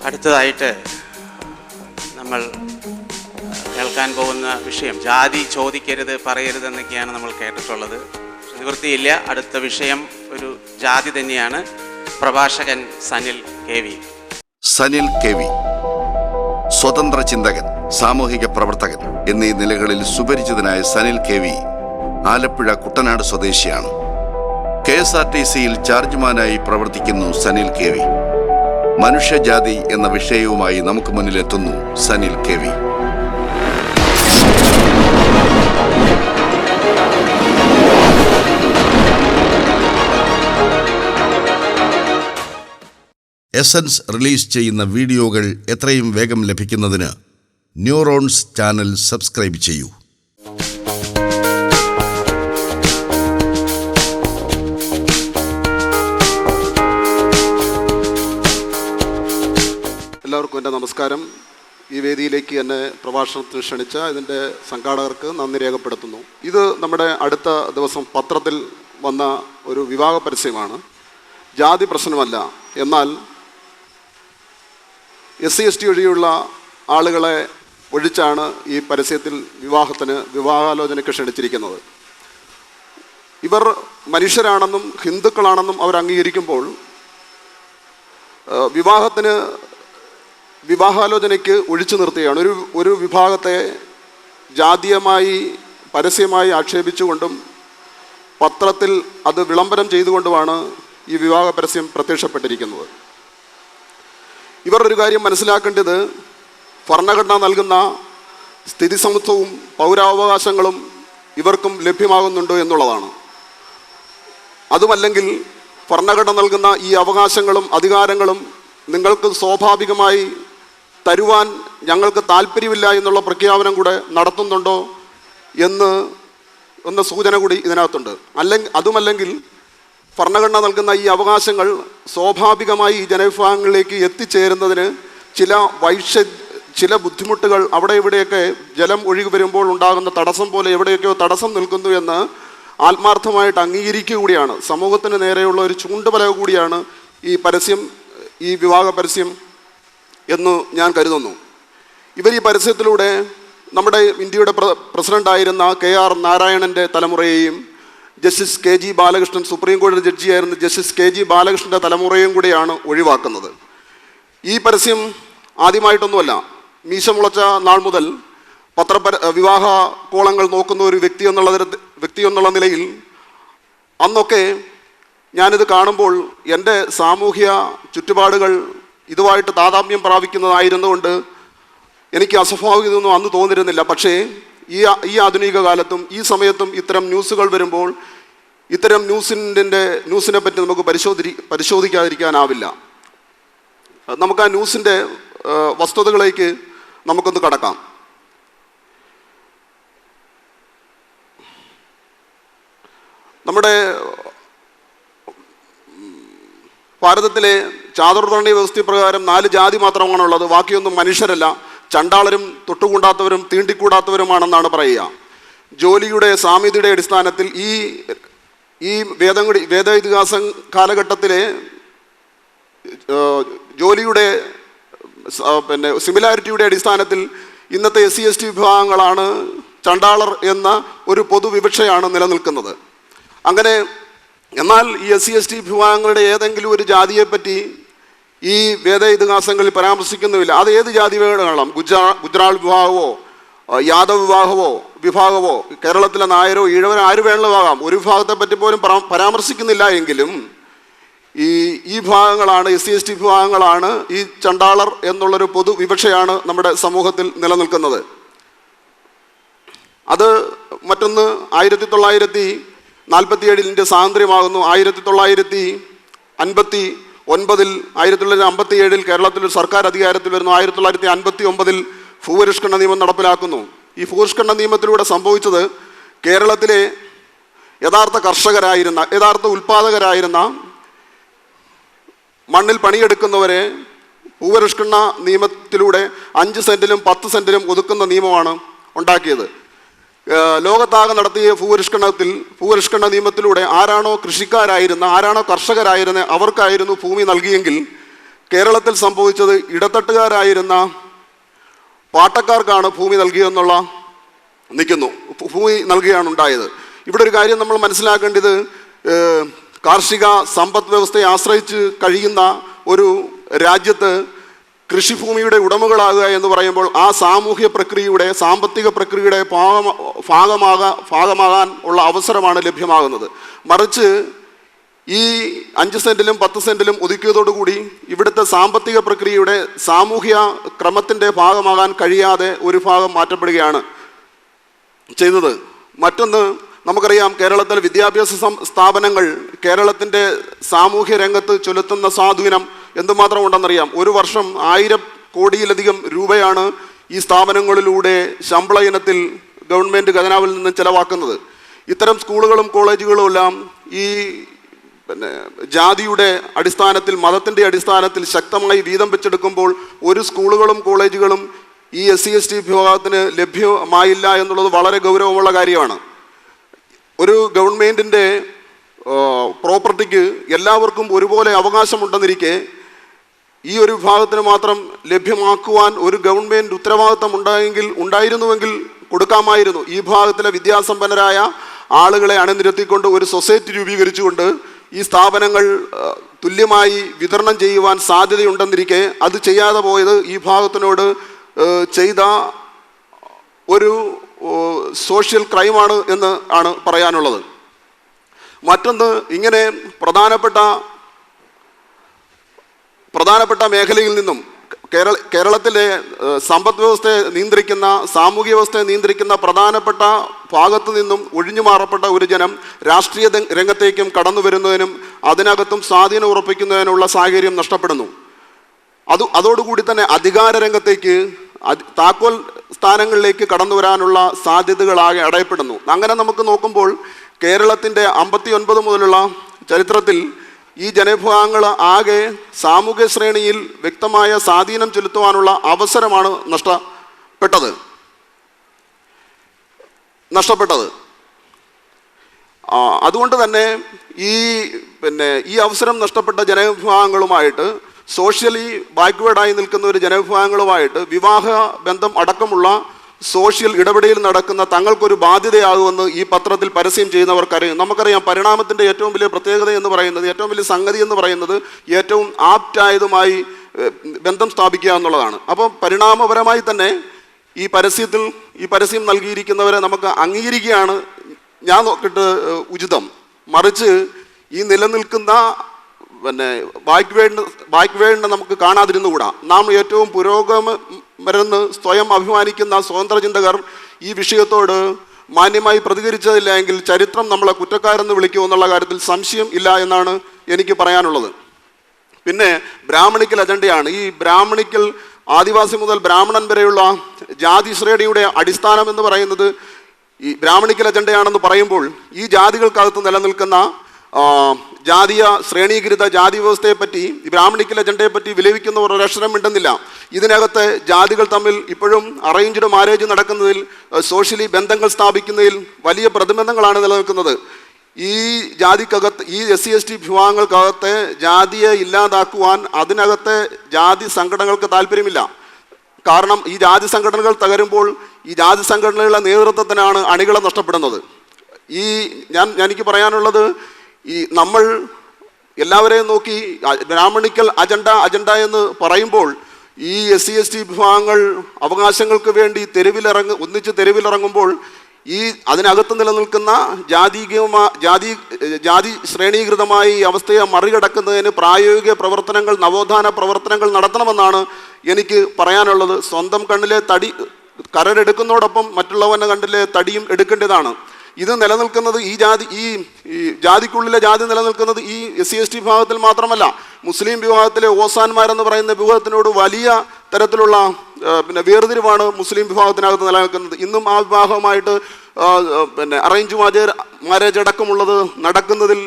അടുത്തതായിട്ട് നമ്മൾ കേൾക്കാൻ പോകുന്ന വിഷയം ജാതി ചോദിക്കരുത് പറയരുതെന്നൊക്കെയാണ് നമ്മൾ കേട്ടിട്ടുള്ളത്. നിവൃത്തിയില്ല, അടുത്ത വിഷയം ഒരു ജാതി തന്നെയാണ്. പ്രഭാഷകൻ Sanil K V. Sanil K V സ്വതന്ത്ര ചിന്തകൻ, സാമൂഹിക പ്രവർത്തകൻ എന്നീ നിലകളിൽ സുപരിചിതനായ സനിൽ കെ വി ആലപ്പുഴ കുട്ടനാട് സ്വദേശിയാണ്. KSRTCയിൽ ചാർജ്മാനായി പ്രവർത്തിക്കുന്നു സനിൽ കെ വി. മനുഷ്യജാതി എന്ന വിഷയവുമായി നമുക്ക് മുന്നിലെത്തുന്നു Sanil K V. Essence release ചെയ്യുന്ന വീഡിയോകൾ എത്രയും വേഗം ലഭിക്കുന്നതിന് ന്യൂറോൺസ് ചാനൽ സബ്സ്ക്രൈബ് ചെയ്യൂ. എല്ലാവർക്കും എൻ്റെ നമസ്കാരം. ഈ വേദിയിലേക്ക് എന്നെ പ്രഭാഷണത്തിന് ക്ഷണിച്ച ഇതിൻ്റെ സംഘാടകർക്ക് നന്ദി രേഖപ്പെടുത്തുന്നു. ഇത് നമ്മുടെ അടുത്ത ദിവസം പത്രത്തിൽ വന്ന ഒരു വിവാഹ പരസ്യമാണ്. ജാതി പ്രശ്നമല്ല, എന്നാൽ SC/ST ഒഴിയുള്ള ആളുകളെ ഒഴിച്ചാണ് ഈ പരസ്യത്തിൽ വിവാഹാലോചനയ്ക്ക് ക്ഷണിച്ചിരിക്കുന്നത്. ഇവർ മനുഷ്യരാണെന്നും ഹിന്ദുക്കളാണെന്നും അവർ അംഗീകരിക്കുമ്പോൾ വിവാഹാലോചനയ്ക്ക് ഒഴിച്ചു നിർത്തുകയാണ്. ഒരു വിഭാഗത്തെ ജാതീയമായി പരസ്യമായി ആക്ഷേപിച്ചുകൊണ്ടും പത്രത്തിൽ അത് വിളംബരം ചെയ്തുകൊണ്ടുമാണ് ഈ വിവാഹ പരസ്യം പ്രത്യക്ഷപ്പെട്ടിരിക്കുന്നത്. ഇവർ ഒരു കാര്യം മനസ്സിലാക്കേണ്ടത്, ഭരണഘടന നൽകുന്ന സ്ഥിതിസമത്വവും പൗരാവകാശങ്ങളും ഇവർക്കും ലഭ്യമാകുന്നുണ്ടോ എന്നുള്ളതാണ്. അതുമല്ലെങ്കിൽ ഭരണഘടന നൽകുന്ന ഈ അവകാശങ്ങളും അധികാരങ്ങളും നിങ്ങൾക്ക് സ്വാഭാവികമായി തരുവാൻ ഞങ്ങൾക്ക് താല്പര്യമില്ല എന്നുള്ള പ്രഖ്യാപനം കൂടെ നടത്തുന്നുണ്ടോ എന്ന സൂചന കൂടി ഇതിനകത്തുണ്ട്. അതുമല്ലെങ്കിൽ ഭരണഘടന നൽകുന്ന ഈ അവകാശങ്ങൾ സ്വാഭാവികമായി ഈ ജനവിഭാഗങ്ങളിലേക്ക് എത്തിച്ചേരുന്നതിന് ചില ബുദ്ധിമുട്ടുകൾ അവിടെ ഇവിടെയൊക്കെ ജലം ഒഴുകി വരുമ്പോൾ ഉണ്ടാകുന്ന തടസ്സം പോലെ എവിടെയൊക്കെയോ തടസ്സം നിൽക്കുന്നു എന്ന് ആത്മാർത്ഥമായിട്ട് അംഗീകരിക്കുക കൂടിയാണ്. സമൂഹത്തിന് നേരെയുള്ള ഒരു ചൂണ്ടുപലക കൂടിയാണ് ഈ വിവാഹ പരസ്യം എന്ന് ഞാൻ കരുതുന്നു. ഇവർ ഈ പരസ്യത്തിലൂടെ നമ്മുടെ ഇന്ത്യയുടെ പ്രസിഡൻ്റായിരുന്ന KR നാരായണൻ്റെ തലമുറയെയും ജസ്റ്റിസ് KG ബാലകൃഷ്ണൻ, സുപ്രീം കോടതി ജഡ്ജിയായിരുന്ന ജസ്റ്റിസ് KG ബാലകൃഷ്ണൻ്റെ തലമുറയും കൂടിയാണ് ഒഴിവാക്കുന്നത്. ഈ പരസ്യം ആദ്യമായിട്ടൊന്നുമല്ല. മീശ മുളച്ച നാൾ മുതൽ വിവാഹ കോളങ്ങൾ നോക്കുന്ന ഒരു വ്യക്തി എന്നുള്ള നിലയിൽ അന്നൊക്കെ ഞാനിത് കാണുമ്പോൾ എൻ്റെ സാമൂഹ്യ ചുറ്റുപാടുകൾ ഇതുമായിട്ട് താതാത്മ്യം പ്രാപിക്കുന്നതായിരുന്നുകൊണ്ട് എനിക്ക് അസ്വാഭാവികതൊന്നും അന്ന് തോന്നിയിരുന്നില്ല. പക്ഷേ ഈ ആധുനിക കാലത്തും ഈ സമയത്തും ഇത്തരം ന്യൂസുകൾ വരുമ്പോൾ ഇത്തരം ന്യൂസിനെ പറ്റി നമുക്ക് പരിശോധിക്കാതിരിക്കാനാവില്ല. നമുക്ക് ആ ന്യൂസിൻ്റെ വസ്തുതകളിലേക്ക് നമുക്കൊന്ന് കടക്കാം. നമ്മുടെ ഭാരതത്തിലെ ചാതുർവർണ്ണ വ്യവസ്ഥ പ്രകാരം 4 ജാതി മാത്രമാണുള്ളത്. ബാക്കിയൊന്നും മനുഷ്യരല്ല. ചണ്ടാളരും തൊട്ടുകൂടാത്തവരും തീണ്ടിക്കൂടാത്തവരുമാണെന്നാണ് പറയുക. ജോലിയുടെ സാമ്യതയുടെ അടിസ്ഥാനത്തിൽ ഈ വേദഇതിഹാസ കാലഘട്ടത്തിലെ ജോലിയുടെ സിമിലാരിറ്റിയുടെ അടിസ്ഥാനത്തിൽ ഇന്നത്തെ SC/ST വിഭാഗങ്ങളാണ് ചണ്ടാളർ എന്ന ഒരു പൊതുവിവക്ഷയാണ് നിലനിൽക്കുന്നത്. എന്നാൽ ഈ SC/ST വിഭാഗങ്ങളുടെ ഏതെങ്കിലും ഒരു ജാതിയെപ്പറ്റി ഈ ഇതിഹാസങ്ങളിൽ പരാമർശിക്കുന്നുമില്ല. അത് ഏത് ജാതി വേണം, ഗുജറാൾ വിഭാഗമോ യാദവ് വിഭാഗമോ കേരളത്തിലെ നായരോ ഈഴവരോ ആര് വേണമെന്നുമാകാം. ഒരു വിഭാഗത്തെ പറ്റി പോലും പരാമർശിക്കുന്നില്ല. എങ്കിലും ഈ വിഭാഗങ്ങളാണ് SC/ST വിഭാഗങ്ങളാണ് ഈ ചണ്ടാളർ എന്നുള്ളൊരു പൊതുവിവക്ഷയാണ് നമ്മുടെ സമൂഹത്തിൽ നിലനിൽക്കുന്നത്. അത് മറ്റൊന്ന് 1947 ഇന്ത്യ സ്വാതന്ത്ര്യമാകുന്നു. 1957 കേരളത്തിൽ സർക്കാർ അധികാരത്തിൽ വരുന്നു. 1959 ഭൂപരിഷ്കരണ നിയമം നടപ്പിലാക്കുന്നു. ഈ ഭൂപരിഷ്കരണ നിയമത്തിലൂടെ സംഭവിച്ചത് കേരളത്തിലെ യഥാർത്ഥ ഉൽപ്പാദകരായിരുന്ന മണ്ണിൽ പണിയെടുക്കുന്നവരെ ഭൂപരിഷ്കരണ നിയമത്തിലൂടെ 5 സെൻറ്റിലും 10 സെൻറ്റിലും ഒതുക്കുന്ന നിയമമാണ് ഉണ്ടാക്കിയത്. ലോകത്താകെ നടത്തിയ ഭൂപരിഷ്കരണ നിയമത്തിലൂടെ ആരാണോ കർഷകരായിരുന്ന അവർക്കായിരുന്നു ഭൂമി നൽകിയെങ്കിൽ കേരളത്തിൽ സംഭവിച്ചത് ഇടത്തട്ടുകാരായിരുന്ന പാട്ടക്കാർക്കാണ് ഭൂമി നൽകിയെന്നുള്ള ഭൂമി നൽകുകയാണ് ഉണ്ടായത്. ഇവിടെ ഒരു കാര്യം നമ്മൾ മനസ്സിലാക്കേണ്ടത്, കാർഷിക സമ്പദ് വ്യവസ്ഥയെ ആശ്രയിച്ച് കഴിയുന്ന ഒരു രാജ്യത്ത് കൃഷിഭൂമിയുടെ ഉടമകളാകുക എന്ന് പറയുമ്പോൾ ആ സാമൂഹ്യ പ്രക്രിയയുടെ, സാമ്പത്തിക പ്രക്രിയയുടെ ഭാഗമാകാൻ ഉള്ള അവസരമാണ് ലഭ്യമാകുന്നത്. മറിച്ച് ഈ 5 സെൻറ്റിലും 10 സെൻറ്റിലും ഒതുക്കിയതോടുകൂടി ഇവിടുത്തെ സാമ്പത്തിക പ്രക്രിയയുടെ സാമൂഹ്യ ക്രമത്തിൻ്റെ ഭാഗമാകാൻ കഴിയാതെ ഒരു ഭാഗം മാറ്റപ്പെടുകയാണ് ചെയ്തത്. മറ്റൊന്ന്, നമുക്കറിയാം, കേരളത്തിലെ വിദ്യാഭ്യാസ സ്ഥാപനങ്ങൾ കേരളത്തിൻ്റെ സാമൂഹ്യ രംഗത്ത് ചെലുത്തുന്ന സ്വാധീനം എന്തുമാത്രം ഉണ്ടെന്നറിയാം. ഒരു വർഷം 1000 കോടിയിലധികം രൂപയാണ് ഈ സ്ഥാപനങ്ങളിലൂടെ ശമ്പള ഇനത്തിൽ ഗവൺമെൻറ് ഖജനാവിൽ നിന്ന് ചെലവാക്കുന്നത്. ഇത്തരം സ്കൂളുകളും കോളേജുകളും എല്ലാം ഈ ജാതിയുടെ അടിസ്ഥാനത്തിൽ, മതത്തിൻ്റെ അടിസ്ഥാനത്തിൽ ശക്തമായി വീതം വെച്ചെടുക്കുമ്പോൾ ഒരു സ്കൂളുകളും കോളേജുകളും ഈ SC/ST വിഭാഗത്തിന് ലഭ്യമായില്ല എന്നുള്ളത് വളരെ ഗൗരവമുള്ള കാര്യമാണ്. ഒരു ഗവൺമെൻറ്റിൻ്റെ പ്രോപ്പർട്ടിക്ക് എല്ലാവർക്കും ഒരുപോലെ അവകാശമുണ്ടെന്നിരിക്കെ ഈ ഒരു വിഭാഗത്തിന് മാത്രം ലഭ്യമാക്കുവാൻ ഒരു ഗവൺമെൻറ് ഉത്തരവാദിത്തം ഉണ്ടായിരുന്നുവെങ്കിൽ കൊടുക്കാമായിരുന്നു. ഈ വിഭാഗത്തിലെ വിദ്യാസമ്പന്നരായ ആളുകളെ അണിനിരത്തിക്കൊണ്ട് ഒരു സൊസൈറ്റി രൂപീകരിച്ചുകൊണ്ട് ഈ സ്ഥാപനങ്ങൾ തുല്യമായി വിതരണം ചെയ്യുവാൻ സാധ്യതയുണ്ടെന്നിരിക്കെ അത് ചെയ്യാതെ പോയത് ഈ വിഭാഗത്തിനോട് ചെയ്ത ഒരു സോഷ്യൽ ക്രൈമാണ് എന്ന് ആണ് പറയാനുള്ളത്. മറ്റൊന്ന്, ഇങ്ങനെ പ്രധാനപ്പെട്ട മേഖലയിൽ നിന്നും കേരളത്തിലെ സമ്പദ് വ്യവസ്ഥയെ നിയന്ത്രിക്കുന്ന, സാമൂഹ്യ വ്യവസ്ഥയെ നിയന്ത്രിക്കുന്ന പ്രധാനപ്പെട്ട ഭാഗത്തു നിന്നും ഒഴിഞ്ഞു മാറപ്പെട്ട ഒരു ജനം രാഷ്ട്രീയ രംഗത്തേക്കും കടന്നു വരുന്നതിനും അതിനകത്തും സ്വാധീനം ഉറപ്പിക്കുന്നതിനുള്ള സാഹചര്യം നഷ്ടപ്പെടുന്നു. അതോടുകൂടി തന്നെ അധികാര രംഗത്തേക്ക്, താക്കോൽ സ്ഥാനങ്ങളിലേക്ക് കടന്നു വരാനുള്ള സാധ്യതകളാകെ അടയപ്പെടുന്നു. അങ്ങനെ നമുക്ക് നോക്കുമ്പോൾ കേരളത്തിൻ്റെ 59 മുതലുള്ള ചരിത്രത്തിൽ ഈ ജനവിഭാഗങ്ങൾ ആകെ സാമൂഹ്യ ശ്രേണിയിൽ വ്യക്തമായ സ്വാധീനം ചെലുത്തുവാനുള്ള അവസരമാണ് നഷ്ടപ്പെട്ടത്. അതുകൊണ്ട് തന്നെ ഈ അവസരം നഷ്ടപ്പെട്ട ജനവിഭാഗങ്ങളുമായിട്ട്, സോഷ്യലി ബാക്ക്വേർഡായി നിൽക്കുന്ന ഒരു ജനവിഭാഗങ്ങളുമായിട്ട് വിവാഹ ബന്ധം അടക്കമുള്ള സോഷ്യൽ ഇടപെടലിൽ നടക്കുന്ന തങ്ങൾക്കൊരു ബാധ്യതയാകുമെന്ന് ഈ പത്രത്തിൽ പരസ്യം ചെയ്യുന്നവർക്കറിയാം. നമുക്കറിയാം, പരിണാമത്തിൻ്റെ ഏറ്റവും വലിയ പ്രത്യേകത എന്ന് പറയുന്നത്, ഏറ്റവും വലിയ സംഗതി എന്ന് പറയുന്നത് ഏറ്റവും ആപ്റ്റായതുമായി ബന്ധം സ്ഥാപിക്കുക എന്നുള്ളതാണ്. അപ്പോൾ പരിണാമപരമായി തന്നെ ഈ പരസ്യം നൽകിയിരിക്കുന്നവരെ നമുക്ക് അംഗീകരിക്കുകയാണ് ഞാൻ നോക്കിയിട്ട് ഉചിതം. മറിച്ച് ഈ നിലനിൽക്കുന്ന ബാക്ക്വേഡിനെ നമുക്ക് കാണാതിരുന്നുകൂടാ. നാം ഏറ്റവും പുരോഗമനെന്ന് സ്വയം അഭിമാനിക്കുന്ന സ്വതന്ത്ര ചിന്തകർ ഈ വിഷയത്തോട് മാന്യമായി പ്രതികരിച്ചതില്ലെങ്കിൽ ചരിത്രം നമ്മളെ കുറ്റക്കാരെന്ന് വിളിക്കുമെന്നുള്ള കാര്യത്തിൽ സംശയം ഇല്ല എന്നാണ് എനിക്ക് പറയാനുള്ളത്. പിന്നെ ബ്രാഹ്മണിക്കൽ അജണ്ടയാണ്. ഈ ബ്രാഹ്മണിക്കൽ, ആദിവാസി മുതൽ ബ്രാഹ്മണൻ വരെയുള്ള ജാതി ശ്രേണിയുടെ അടിസ്ഥാനം എന്ന് പറയുന്നത് ഈ ബ്രാഹ്മണിക്കൽ അജണ്ടയാണെന്ന് പറയുമ്പോൾ ഈ ജാതികൾക്കകത്ത് നിലനിൽക്കുന്ന ജാതീയ ശ്രേണീകൃത ജാതി വ്യവസ്ഥയെപ്പറ്റി, ഈ ബ്രാഹ്മണിക്കൽ അജണ്ടയെപ്പറ്റി വിലപിക്കുന്നവർ ഒരക്ഷരം മിണ്ടുന്നില്ല. ഇതിനകത്ത് ജാതികൾ തമ്മിൽ ഇപ്പോഴും അറേഞ്ച്ഡ് മാരേജ് നടക്കുന്നതിൽ, സോഷ്യലി ബന്ധങ്ങൾ സ്ഥാപിക്കുന്നതിൽ വലിയ പ്രതിബന്ധങ്ങളാണ് നിലനിൽക്കുന്നത്. ഈ ജാതിക്കകത്ത്, ഈ SC/ST വിഭാഗങ്ങൾക്കകത്തെ ജാതിയെ ഇല്ലാതാക്കുവാൻ അതിനകത്തെ ജാതി സംഘടനകൾക്ക് താല്പര്യമില്ല. കാരണം ഈ ജാതി സംഘടനകൾ തകരുമ്പോൾ ഈ ജാതി സംഘടനകളുടെ നേതൃത്വത്തിനാണ് അണികളെ നഷ്ടപ്പെടുന്നത്. എനിക്ക് പറയാനുള്ളത്, ഈ നമ്മൾ എല്ലാവരെയും നോക്കി ബ്രാഹ്മണിക്കൽ അജണ്ട എന്ന് പറയുമ്പോൾ ഈ SC/ST വിഭാഗങ്ങൾ അവകാശങ്ങൾക്ക് വേണ്ടി ഒന്നിച്ച് തെരുവിലിറങ്ങുമ്പോൾ ഈ അതിനകത്ത് നിലനിൽക്കുന്ന ജാതി ശ്രേണീകൃതമായി ഈ അവസ്ഥയെ മറികടക്കുന്നതിന് പ്രായോഗിക പ്രവർത്തനങ്ങൾ, നവോത്ഥാന പ്രവർത്തനങ്ങൾ നടത്തണമെന്നാണ് എനിക്ക് പറയാനുള്ളത്. സ്വന്തം കണ്ണിലെ തടി കരടെടുക്കുന്നതോടൊപ്പം മറ്റുള്ളവൻ്റെ കണ്ണിലെ തടിയും എടുക്കേണ്ടതാണ്. ഇത് നിലനിൽക്കുന്നത് ഈ ജാതിക്കുള്ളിലെ ജാതി നിലനിൽക്കുന്നത് ഈ SC/ST വിഭാഗത്തിൽ മാത്രമല്ല, മുസ്ലിം വിഭാഗത്തിലെ ഓസാന്മാരെന്ന് പറയുന്ന വിഭാഗത്തിനോട് വലിയ തരത്തിലുള്ള വേർതിരിവാണ് മുസ്ലിം വിഭാഗത്തിനകത്ത് നിലനിൽക്കുന്നത്. ഇന്നും ആ വിഭാഗവുമായിട്ട് അറേഞ്ച് മാരേജ് അടക്കമുള്ളത് നടക്കുന്നതിൽ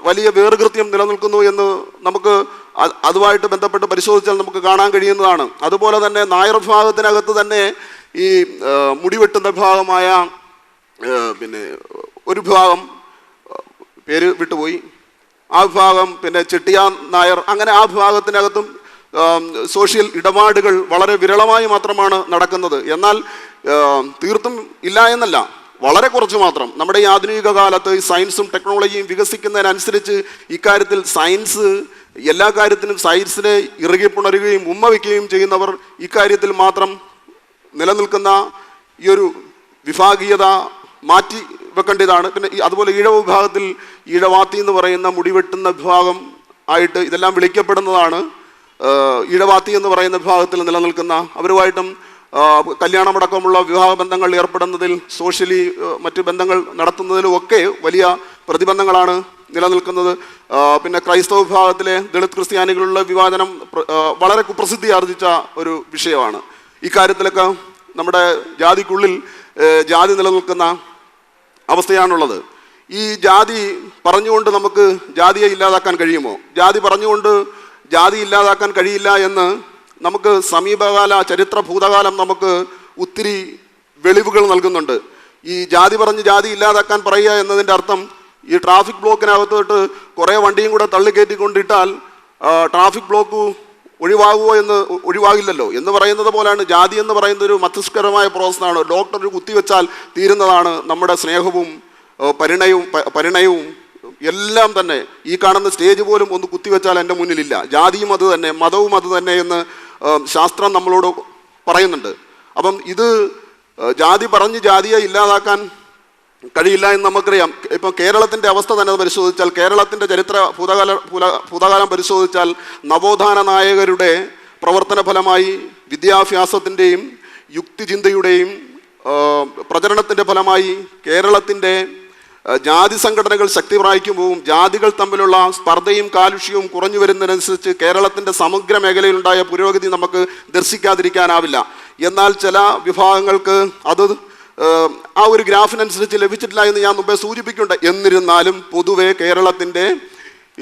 വലിയ വേർകൃത്യം നിലനിൽക്കുന്നു എന്ന് നമുക്ക് അതുമായിട്ട് ബന്ധപ്പെട്ട് പരിശോധിച്ചാൽ നമുക്ക് കാണാൻ കഴിയുന്നതാണ്. അതുപോലെ തന്നെ നായർ വിഭാഗത്തിനകത്ത് തന്നെ ഈ മുടിവെട്ടുന്ന വിഭാഗമായ ഒരു വിഭാഗം, പേര് വിട്ടുപോയി, ആ വിഭാഗം, പിന്നെ ചെട്ടിയാർ നായർ, അങ്ങനെ ആ വിഭാഗത്തിനകത്തും സോഷ്യൽ ഇടപാടുകൾ വളരെ വിരളമായി മാത്രമാണ് നടക്കുന്നത്. എന്നാൽ തീർത്തും ഇല്ല എന്നല്ല, വളരെ കുറച്ച് മാത്രം. നമ്മുടെ ഈ ആധുനിക കാലത്ത് ഈ സയൻസും ടെക്നോളജിയും വികസിക്കുന്നതിനനുസരിച്ച് ഇക്കാര്യത്തിൽ സയൻസ് എല്ലാ കാര്യത്തിനും സയൻസിനെ ഇറുകിപ്പുണരുകയും ഉമ്മ വയ്ക്കുകയും ചെയ്യുന്നവർ ഇക്കാര്യത്തിൽ മാത്രം നിലനിൽക്കുന്ന ഈ ഒരു വിഭാഗീയത മാറ്റി വെക്കേണ്ടതാണ്. പിന്നെ അതുപോലെ ഈഴവ വിഭാഗത്തിൽ ഈഴവാത്തി എന്ന് പറയുന്ന മുടിവെട്ടുന്ന വിഭാഗം ആയിട്ട് ഇതെല്ലാം വിളിക്കപ്പെടുന്നതാണ്. ഈഴവാത്തി എന്ന് പറയുന്ന വിഭാഗത്തിൽ നിലനിൽക്കുന്ന അവരുമായിട്ടും കല്യാണമടക്കമുള്ള വിവാഹ ബന്ധങ്ങൾ ഏർപ്പെടുന്നതിൽ, സോഷ്യലി മറ്റ് ബന്ധങ്ങൾ നടത്തുന്നതിലും ഒക്കെ വലിയ പ്രതിബന്ധങ്ങളാണ് നിലനിൽക്കുന്നത്. പിന്നെ ക്രൈസ്തവ വിഭാഗത്തിലെ ദളിത് ക്രിസ്ത്യാനികളുള്ള വിവാദനം വളരെ കുപ്രസിദ്ധി ആർജിച്ച ഒരു വിഷയമാണ്. ഇക്കാര്യത്തിലൊക്കെ നമ്മുടെ ജാതിക്കുള്ളിൽ ജാതി നിലനിൽക്കുന്ന അവസ്ഥയാണുള്ളത്. ഈ ജാതി പറഞ്ഞുകൊണ്ട് നമുക്ക് ജാതിയെ ഇല്ലാതാക്കാൻ കഴിയുമോ? ജാതി പറഞ്ഞുകൊണ്ട് ജാതി ഇല്ലാതാക്കാൻ കഴിയില്ല എന്ന് നമുക്ക് സമീപകാല ചരിത്ര ഭൂതകാലം നമുക്ക് ഒത്തിരി വെളിവുകൾ നൽകുന്നുണ്ട്. ഈ ജാതി പറഞ്ഞ് ജാതി ഇല്ലാതാക്കാൻ പറയുക എന്നതിൻ്റെ അർത്ഥം ഈ ട്രാഫിക് ബ്ലോക്കിനകത്തോട്ട് കുറേ വണ്ടിയും കൂടെ തള്ളിക്കയറ്റിക്കൊണ്ടിട്ടാൽ ട്രാഫിക് ബ്ലോക്ക് ഒഴിവാകില്ലല്ലോ എന്ന് പറയുന്നത് പോലെയാണ്. ജാതി എന്ന് പറയുന്നത് ഒരു മസ്തിഷ്കരമായ പ്രോസസ്സാണ്. ഡോക്ടർ ഒരു കുത്തിവെച്ചാൽ തീരുന്നതാണ് നമ്മുടെ സ്നേഹവും പരിണയവും എല്ലാം തന്നെ. ഈ കാണുന്ന സ്റ്റേജ് പോലും ഒന്ന് കുത്തിവെച്ചാൽ എൻ്റെ മുന്നിലില്ല. ജാതിയും അത് തന്നെ, മതവും അത് തന്നെ എന്ന് ശാസ്ത്രം നമ്മളോട് പറയുന്നുണ്ട്. അപ്പം ഇത് ജാതി പറഞ്ഞ് ജാതിയെ ഇല്ലാതാക്കാൻ കഴിയില്ല എന്ന് നമുക്കറിയാം. ഇപ്പം കേരളത്തിൻ്റെ അവസ്ഥ തന്നെ പരിശോധിച്ചാൽ, കേരളത്തിൻ്റെ ചരിത്ര ഭൂതകാലം പരിശോധിച്ചാൽ, നവോത്ഥാന നായകരുടെ പ്രവർത്തന ഫലമായി വിദ്യാഭ്യാസത്തിൻ്റെയും യുക്തിചിന്തയുടെയും പ്രചരണത്തിൻ്റെ ഫലമായി കേരളത്തിൻ്റെ ജാതി സംഘടനകൾ ശക്തി പ്രാപിക്കുമ്പോഴും ജാതികൾ തമ്മിലുള്ള സ്പർദ്ധയും കാലുഷ്യവും കുറഞ്ഞു വരുന്നതിനനുസരിച്ച് കേരളത്തിൻ്റെ സമഗ്ര മേഖലയിലുണ്ടായ പുരോഗതി നമുക്ക് ദർശിക്കാതിരിക്കാനാവില്ല. എന്നാൽ ചില വിഭാഗങ്ങൾക്ക് അത് ആ ഒരു ഗ്രാഫിനനുസരിച്ച് ലഭിച്ചിട്ടില്ല എന്ന് ഞാൻ മുമ്പേ സൂചിപ്പിക്കുന്നുണ്ട്. എന്നിരുന്നാലും പൊതുവെ കേരളത്തിൻ്റെ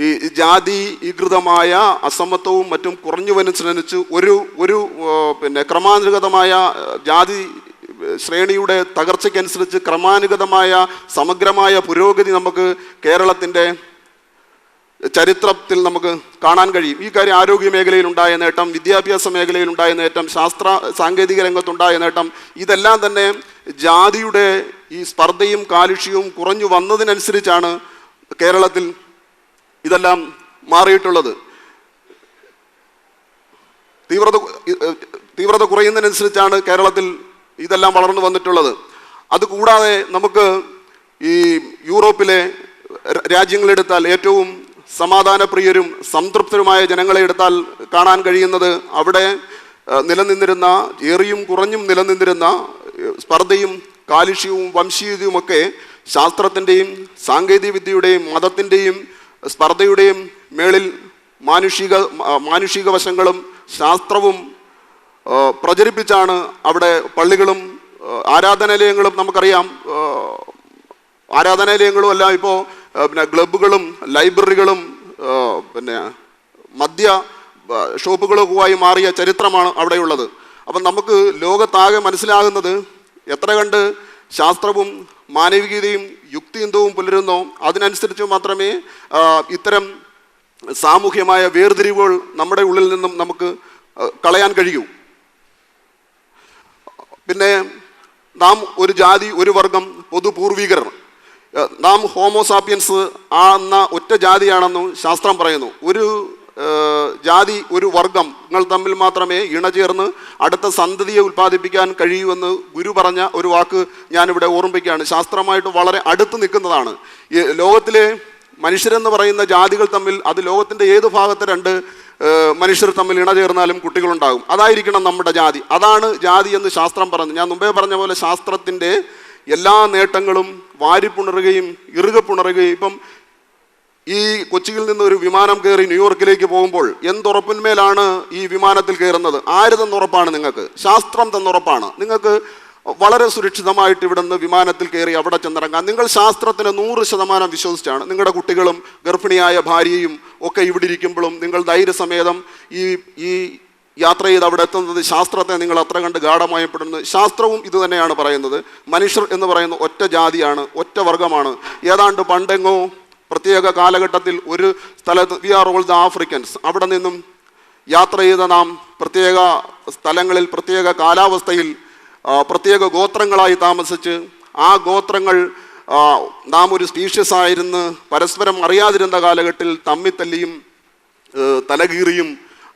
ഈ ജാതികൃതമായ അസമത്വവും മറ്റും കുറഞ്ഞു വരുന്നതിനനുസരിച്ച് ഒരു പിന്നെ ക്രമാനുഗതമായ ജാതി ശ്രേണിയുടെ തകർച്ചയ്ക്കനുസരിച്ച് ക്രമാനുഗതമായ സമഗ്രമായ പുരോഗതി നമുക്ക് കേരളത്തിൻ്റെ ചരിത്രത്തിൽ നമുക്ക് കാണാൻ കഴിയും. ഈ കാര്യം ആരോഗ്യ മേഖലയിലുണ്ടായ നേട്ടം, വിദ്യാഭ്യാസ മേഖലയിലുണ്ടായ നേട്ടം, ശാസ്ത്ര സാങ്കേതിക രംഗത്തുണ്ടായ നേട്ടം, ഇതെല്ലാം തന്നെ ജാതിയുടെ ഈ സ്പർദ്ധയും കാലുഷ്യവും കുറഞ്ഞു വന്നതിനനുസരിച്ചാണ് കേരളത്തിൽ ഇതെല്ലാം മാറിയിട്ടുള്ളത്. തീവ്രത കുറയുന്നതിനനുസരിച്ചാണ് കേരളത്തിൽ ഇതെല്ലാം വളർന്നു വന്നിട്ടുള്ളത്. അതുകൂടാതെ നമുക്ക് ഈ യൂറോപ്പിലെ രാജ്യങ്ങളെടുത്താൽ ഏറ്റവും സമാധാനപ്രിയരും സംതൃപ്തരുമായ ജനങ്ങളെ എടുത്താൽ കാണാൻ കഴിയുന്നത് അവിടെ നിലനിന്നിരുന്ന ഏറിയും കുറഞ്ഞും നിലനിന്നിരുന്ന സ്പർദ്ധയും കാലുഷ്യവും വംശീയതയുമൊക്കെ ശാസ്ത്രത്തിൻ്റെയും സാങ്കേതിക വിദ്യയുടെയും മതത്തിൻ്റെയും സ്പർദ്ധയുടെയും മേളിൽ മാനുഷിക വശങ്ങളും ശാസ്ത്രവും പ്രചരിപ്പിച്ചാണ് അവിടെ പള്ളികളും ആരാധനാലയങ്ങളും, നമുക്കറിയാം ആരാധനാലയങ്ങളും അല്ല, ഇപ്പോൾ പിന്നെ ക്ലബ്ബുകളും ലൈബ്രറികളും പിന്നെ മദ്യ ഷോപ്പുകളുമായി മാറിയ ചരിത്രമാണ് അവിടെയുള്ളത്. അപ്പം നമുക്ക് ലോകത്താകെ മനസ്സിലാകുന്നത് എത്ര കണ്ട് ശാസ്ത്രവും മാനവികതയും യുക്തിയുന്തവും പുലരുന്നോ അതിനനുസരിച്ച് മാത്രമേ ഇത്തരം സാമൂഹ്യമായ വേർതിരിവുകൾ നമ്മുടെ ഉള്ളിൽ നിന്നും നമുക്ക് കളയാൻ കഴിയൂ. പിന്നെ നാം ഒരു ജാതി, ഒരു വർഗം, പൊതുപൂർവികർ, നാം ഹോമോസാപ്പിയൻസ് എന്ന ഒറ്റ ജാതിയാണെന്നും ശാസ്ത്രം പറയുന്നു. ഒരു ജാതി, ഒരു വർഗങ്ങൾ തമ്മിൽ മാത്രമേ ഇണചേർന്ന് അടുത്ത സന്തതിയെ ഉൽപ്പാദിപ്പിക്കാൻ കഴിയൂവെന്ന് ഗുരു പറഞ്ഞ ഒരു വാക്ക് ഞാനിവിടെ ഓർമ്മിപ്പിക്കുകയാണ്. ശാസ്ത്രമായിട്ട് വളരെ അടുത്ത് നിൽക്കുന്നതാണ്. ഈ ലോകത്തിലെ മനുഷ്യരെന്ന് പറയുന്ന ജാതികൾ തമ്മിൽ, അത് ലോകത്തിൻ്റെ ഏത് ഭാഗത്തെ രണ്ട് മനുഷ്യർ തമ്മിൽ ഇണചേർന്നാലും കുട്ടികളുണ്ടാകും. അതായിരിക്കണം നമ്മുടെ ജാതി. അതാണ് ജാതി എന്ന് ശാസ്ത്രം പറഞ്ഞു. ഞാൻ മുമ്പേ പറഞ്ഞ പോലെ ശാസ്ത്രത്തിൻ്റെ എല്ലാ നേട്ടങ്ങളും വാരിപ്പുണരുകയും ഇറുകപ്പുണരുകയും, ഇപ്പം ഈ കൊച്ചിയിൽ നിന്ന് ഒരു വിമാനം കയറി ന്യൂയോർക്കിലേക്ക് പോകുമ്പോൾ എന്തുറപ്പിന്മേലാണ് ഈ വിമാനത്തിൽ കയറുന്നത്? ആര് തന്നുറപ്പാണ് നിങ്ങൾക്ക്? ശാസ്ത്രം തന്നുറപ്പാണ്. നിങ്ങൾക്ക് വളരെ സുരക്ഷിതമായിട്ട് ഇവിടെ നിന്ന് വിമാനത്തിൽ കയറി അവിടെ ചെന്നിറങ്ങാം. നിങ്ങൾ ശാസ്ത്രത്തിന് 100% വിശ്വസിച്ചാണ്. നിങ്ങളുടെ കുട്ടികളും ഗർഭിണിയായ ഭാര്യയും ഒക്കെ ഇവിടെ ഇരിക്കുമ്പോഴും നിങ്ങൾ ധൈര്യസമേതം ഈ യാത്ര ചെയ്ത് അവിടെ എത്തുന്നത് ശാസ്ത്രത്തെ നിങ്ങൾ അത്ര കണ്ട് ഗാഠമായപ്പെടുന്നത്. ശാസ്ത്രവും ഇത് തന്നെയാണ് പറയുന്നത്. മനുഷ്യർ എന്ന് പറയുന്ന ഒറ്റ ജാതിയാണ്, ഒറ്റ വർഗമാണ്. ഏതാണ്ട് പണ്ടെങ്ങോ പ്രത്യേക കാലഘട്ടത്തിൽ ഒരു സ്ഥലത്ത് we are all the Africans, അവിടെ നിന്നും യാത്ര ചെയ്ത നാം പ്രത്യേക സ്ഥലങ്ങളിൽ പ്രത്യേക കാലാവസ്ഥയിൽ പ്രത്യേക ഗോത്രങ്ങളായി താമസിച്ച് ആ ഗോത്രങ്ങൾ നാം ഒരു സ്പീഷ്യസ് ആയിരുന്ന് പരസ്പരം അറിയാതിരുന്ന കാലഘട്ടത്തിൽ തമ്മിത്തല്ലിയും തലകീറിയും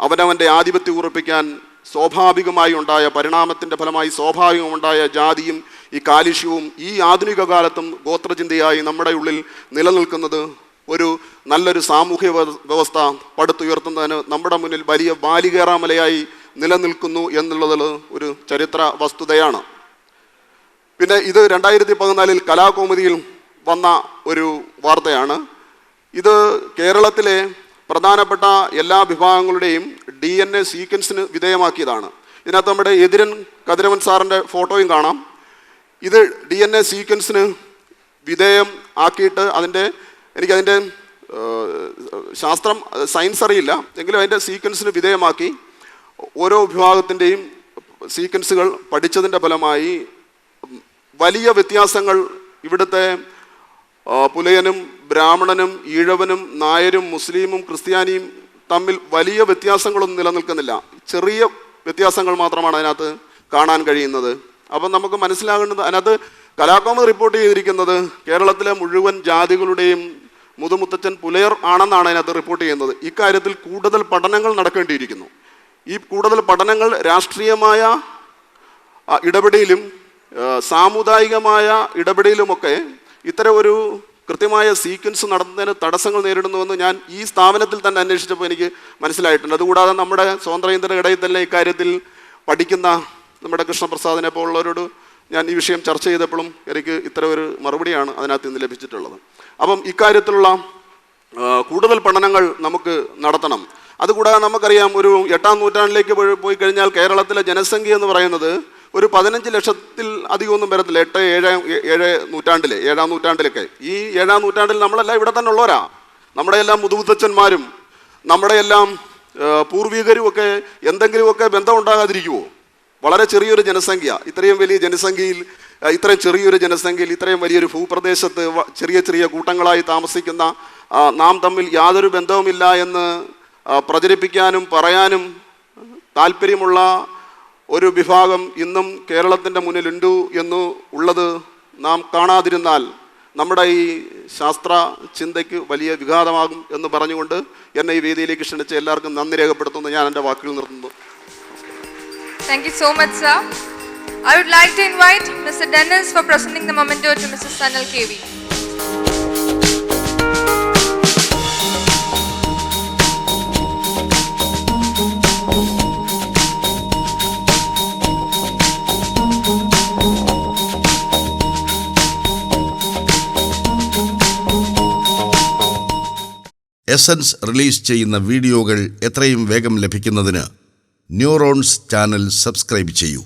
അവനവൻ്റെ ആധിപത്യം ഉറപ്പിക്കാൻ സ്വാഭാവികമായി ഉണ്ടായ പരിണാമത്തിൻ്റെ ഫലമായി സ്വാഭാവികമുണ്ടായ ജാതിയും ഈ കാലുഷ്യവും ഈ ആധുനിക കാലത്തും ഗോത്രചിന്തയായി നമ്മുടെ ഉള്ളിൽ നിലനിൽക്കുന്നത് ഒരു നല്ലൊരു സാമൂഹ്യ വ്യവസ്ഥ പടുത്തുയർത്തുന്നതിന് നമ്മുടെ മുന്നിൽ വലിയ ബാലികേറാമലയായി നിലനിൽക്കുന്നു എന്നുള്ളതിൽ ഒരു ചരിത്ര വസ്തുതയാണ്. പിന്നെ ഇത് 2014 കലാകൗമുദിയിൽ വന്ന ഒരു വാർത്തയാണ്. ഇത് കേരളത്തിലെ പ്രധാനപ്പെട്ട എല്ലാ വിഭാഗങ്ങളുടെയും DNA സീക്വൻസിന് വിധേയമാക്കിയതാണ്. ഇതിനകത്ത് നമ്മുടെ എതിരൻ കതിരവൻ സാറിൻ്റെ ഫോട്ടോയും കാണാം. ഇത് DNA സീക്വൻസിന് വിധേയം ആക്കിയിട്ട് എനിക്കതിൻ്റെ ശാസ്ത്രം സയൻസ് അറിയില്ല എങ്കിലും അതിൻ്റെ സീക്വൻസിന് വിധേയമാക്കി ഓരോ വിഭാഗത്തിൻ്റെയും സീക്വൻസുകൾ പഠിച്ചതിൻ്റെ ഫലമായി വലിയ വ്യത്യാസങ്ങൾ ഇവിടുത്തെ പുലയനും ബ്രാഹ്മണനും ഈഴവനും നായരും മുസ്ലിമും ക്രിസ്ത്യാനിയും തമ്മിൽ വലിയ വ്യത്യാസങ്ങളൊന്നും നിലനിൽക്കുന്നില്ല. ചെറിയ വ്യത്യാസങ്ങൾ മാത്രമാണ് അതിനകത്ത് കാണാൻ കഴിയുന്നത്. അപ്പം നമുക്ക് മനസ്സിലാകേണ്ടത് അതിനകത്ത് കലാകൗമുദി റിപ്പോർട്ട് ചെയ്തിരിക്കുന്നത് കേരളത്തിലെ മുഴുവൻ ജാതികളുടെയും മുതുമുത്തച്ഛൻ പുലയർ ആണെന്നാണ് അതിനകത്ത് റിപ്പോർട്ട് ചെയ്യുന്നത്. ഇക്കാര്യത്തിൽ കൂടുതൽ പഠനങ്ങൾ നടക്കേണ്ടിയിരിക്കുന്നു. ഈ കൂടുതൽ പഠനങ്ങൾ രാഷ്ട്രീയമായ ഇടപെടലിലും സാമുദായികമായ ഇടപെടലിലുമൊക്കെ ഇത്തരം ഒരു കൃത്യമായ സീക്വൻസ് നടത്തുന്നതിന് തടസ്സങ്ങൾ നേരിടുന്നുവെന്ന് ഞാൻ ഈ സ്ഥാപനത്തിൽ തന്നെ അന്വേഷിച്ചപ്പോൾ എനിക്ക് മനസ്സിലായിട്ടുണ്ട്. അതുകൂടാതെ നമ്മുടെ സ്വതന്ത്രേന്ദ്ര ഇടയിൽ തന്നെ ഇക്കാര്യത്തിൽ പഠിക്കുന്ന നമ്മുടെ കൃഷ്ണപ്രസാദിനെ പോലുള്ളവരോട് ഞാൻ ഈ വിഷയം ചർച്ച ചെയ്തപ്പോഴും എനിക്ക് ഇത്തരം ഒരു മറുപടിയാണ് അതിനകത്ത് നിന്ന് ലഭിച്ചിട്ടുള്ളത്. അപ്പം ഇക്കാര്യത്തിലുള്ള കൂടുതൽ പഠനങ്ങൾ നമുക്ക് നടത്തണം. അതുകൂടാതെ നമുക്കറിയാം ഒരു 8-ാം നൂറ്റാണ്ടിലേക്ക് പോയി കഴിഞ്ഞാൽ കേരളത്തിലെ ജനസംഖ്യ എന്ന് പറയുന്നത് ഒരു 15 ലക്ഷത്തിൽ അധികമൊന്നും വരത്തില്ല. 7-ാം നൂറ്റാണ്ടിലൊക്കെ ഈ 7-ാം നൂറ്റാണ്ടിൽ നമ്മളെല്ലാം ഇവിടെ തന്നെ ഉള്ളവരാ. നമ്മുടെ എല്ലാം മുതുമുത്തച്ഛന്മാരും നമ്മുടെ എല്ലാം പൂർവികരും ഒക്കെ എന്തെങ്കിലുമൊക്കെ ബന്ധം ഉണ്ടാകാതിരിക്കുമോ? വളരെ ചെറിയൊരു ജനസംഖ്യ, ഇത്രയും വലിയ ജനസംഖ്യയിൽ ഇത്രയും ചെറിയൊരു ജനസംഖ്യയിൽ ഇത്രയും വലിയൊരു ഭൂപ്രദേശത്ത് ചെറിയ ചെറിയ കൂട്ടങ്ങളായി താമസിക്കുന്ന നാം തമ്മിൽ യാതൊരു ബന്ധവുമില്ല എന്ന് പ്രചരിപ്പിക്കാനും പറയാനും താല്പര്യമുള്ള ഒരു വിഭാഗം ഇന്നും കേരളത്തിൻ്റെ മുന്നിലുണ്ട് എന്ന് ഉള്ളത് നാം കാണാതിരുന്നാൽ നമ്മുടെ ഈ ശാസ്ത്ര ചിന്തയ്ക്ക് വലിയ വിഘാതമാകും എന്ന് പറഞ്ഞുകൊണ്ട് എന്നെ ഈ വേദിയിലേക്ക് ക്ഷണിച്ച എല്ലാവർക്കും നന്ദി രേഖപ്പെടുത്തുന്നു. ഞാൻ എൻ്റെ വാക്കുകൾ നിർത്തുന്നു. Thank you so much, sir. I would like to invite Mr. Dennis for presenting the memento to Mrs. Sanil KV. Essence release ചെയ്യുന്ന വീഡിയോകൾ എത്രയും വേഗം ലഭിക്കുന്നതിന് ന്യൂറോൺസ് ചാനൽ സബ്സ്ക്രൈബ് ചെയ്യൂ.